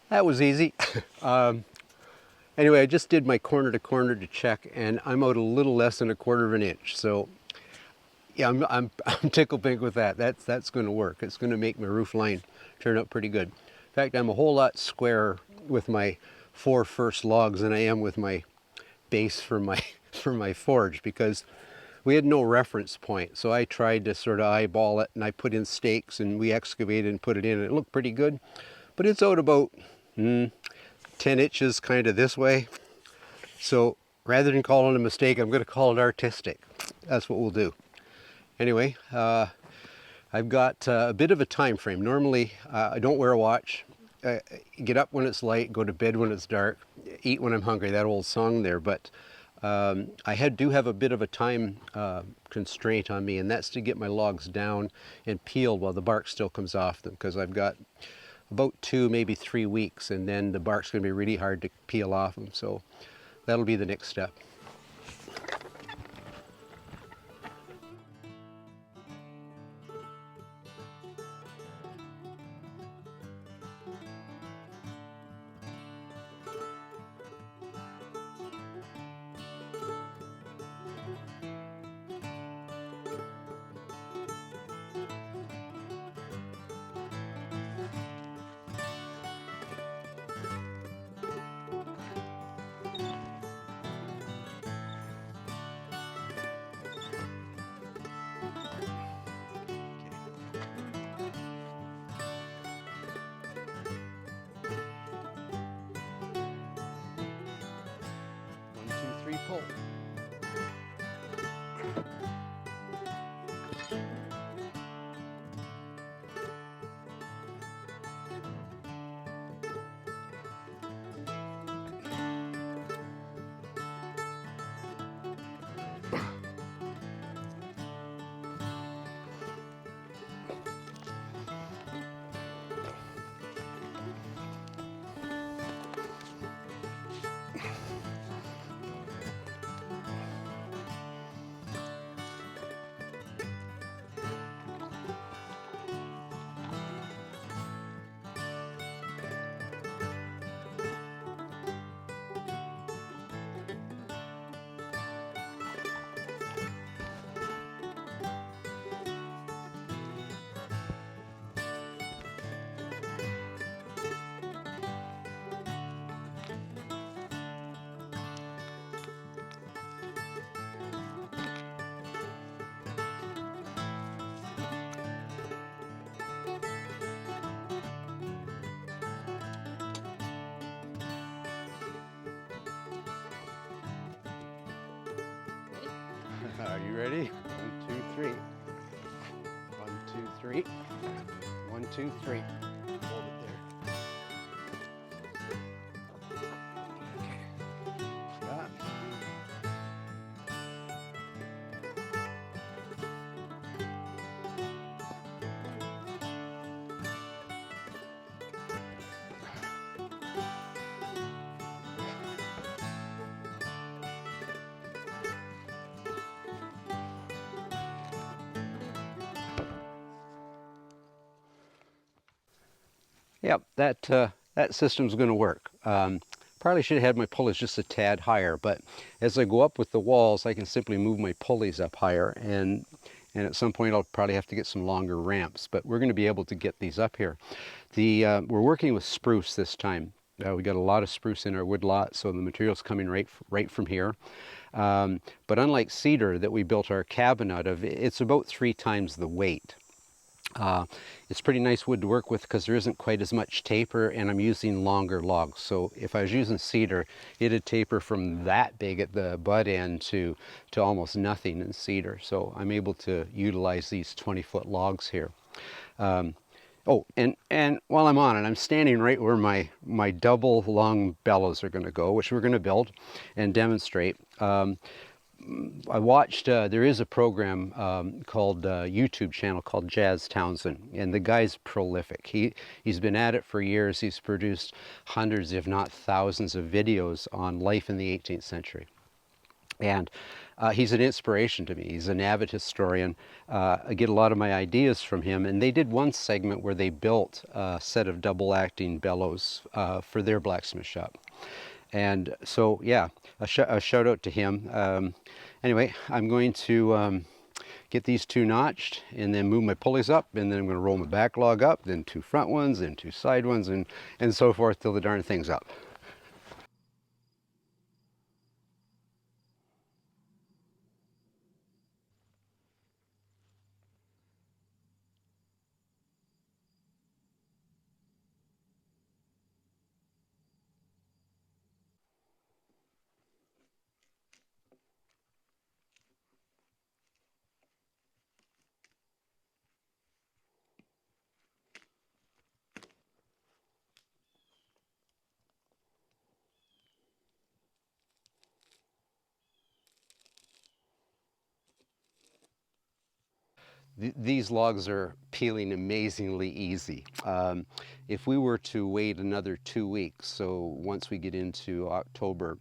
That was easy. Anyway, I just did my corner to corner to check, and I'm out a little less than 1/4 of an inch. So yeah, I'm tickled pink with that. That's going to work. It's going to make my roof line turn out pretty good. In fact, I'm a whole lot squarer with my 4 first logs than I am with my base for my for my forge, because we had no reference point. So I tried to sort of eyeball it, and I put in stakes and we excavated and put it in, and it looked pretty good. But it's out about 10 inches kind of this way. So rather than call it a mistake, I'm going to call it artistic. That's what we'll do. Anyway, I've got a bit of a time frame. Normally, I don't wear a watch. Get up when it's light, go to bed when it's dark, eat when I'm hungry. That old song there. But do have a bit of a time constraint on me, and that's to get my logs down and peeled while the bark still comes off them, because I've got about 2, maybe 3 weeks, and then the bark's going to be really hard to peel off them. So that'll be the next step. One, two, three, pull. Are you ready? 1, 2, 3. 1, 2, 3. 1, 2, 3. Hold it there. Okay. Stop. Yep, that system's going to work. Probably should have had my pulleys just a tad higher, but as I go up with the walls, I can simply move my pulleys up higher, and at some point I'll probably have to get some longer ramps, but we're going to be able to get these up here. We're working with spruce this time. We got a lot of spruce in our wood lot, so the material's coming right from here. But unlike cedar that we built our cabin out of, it's about 3 times the weight. It's pretty nice wood to work with because there isn't quite as much taper, and I'm using longer logs. So if I was using cedar, it'd taper from that big at the butt end to almost nothing in cedar. So I'm able to utilize these 20-foot logs here. Oh, and while I'm on it, I'm standing right where my double lung bellows are going to go, which we're going to build and demonstrate. I watched, there is a program called YouTube channel called Jazz Townsend, and the guy's prolific. He's been at it for years. He's produced hundreds, if not thousands, of videos on life in the 18th century. And he's an inspiration to me. He's an avid historian. I get a lot of my ideas from him. And they did one segment where they built a set of double acting bellows for their blacksmith shop. And so, yeah, a shout out to him. Anyway, I'm going to get these two notched and then move my pulleys up, and then I'm going to roll my backlog up, then two front ones, then two side ones, and so forth till the darn thing's up. These logs are peeling amazingly easy. If we were to wait another 2 weeks, so once we get into October,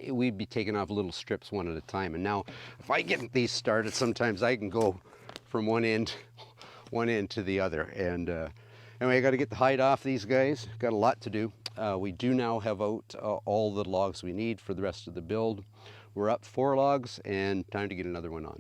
we'd be taking off little strips one at a time. And now, if I get these started, sometimes I can go from one end to the other. And anyway, I got to get the hide off these guys. Got a lot to do. We do now have out all the logs we need for the rest of the build. We're up 4 logs, and time to get another one on.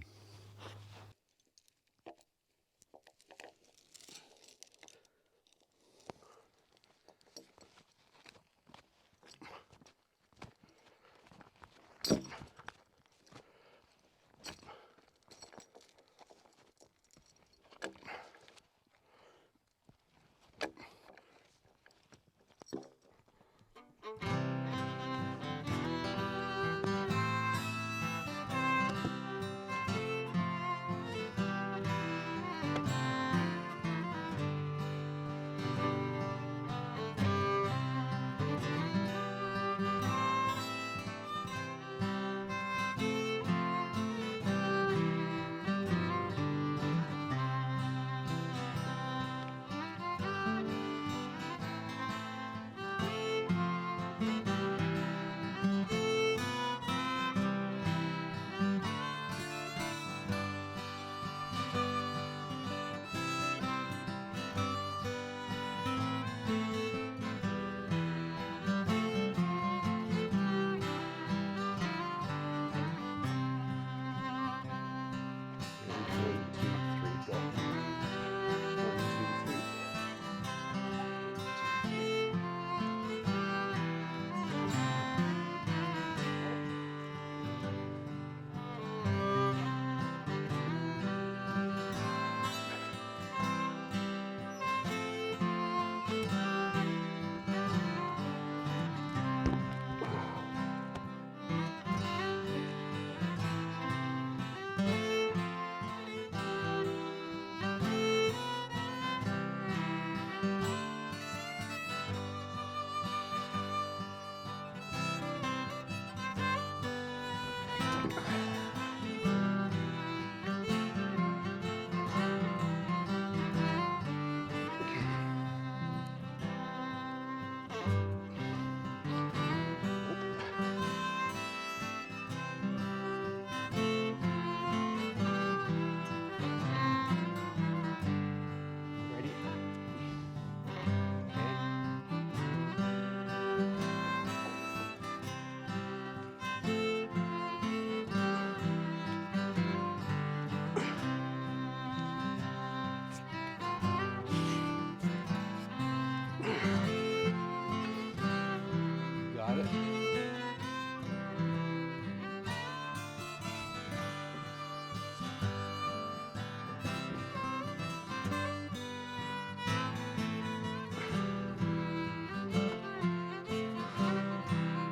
Got it?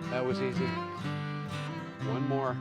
That was easy. One more.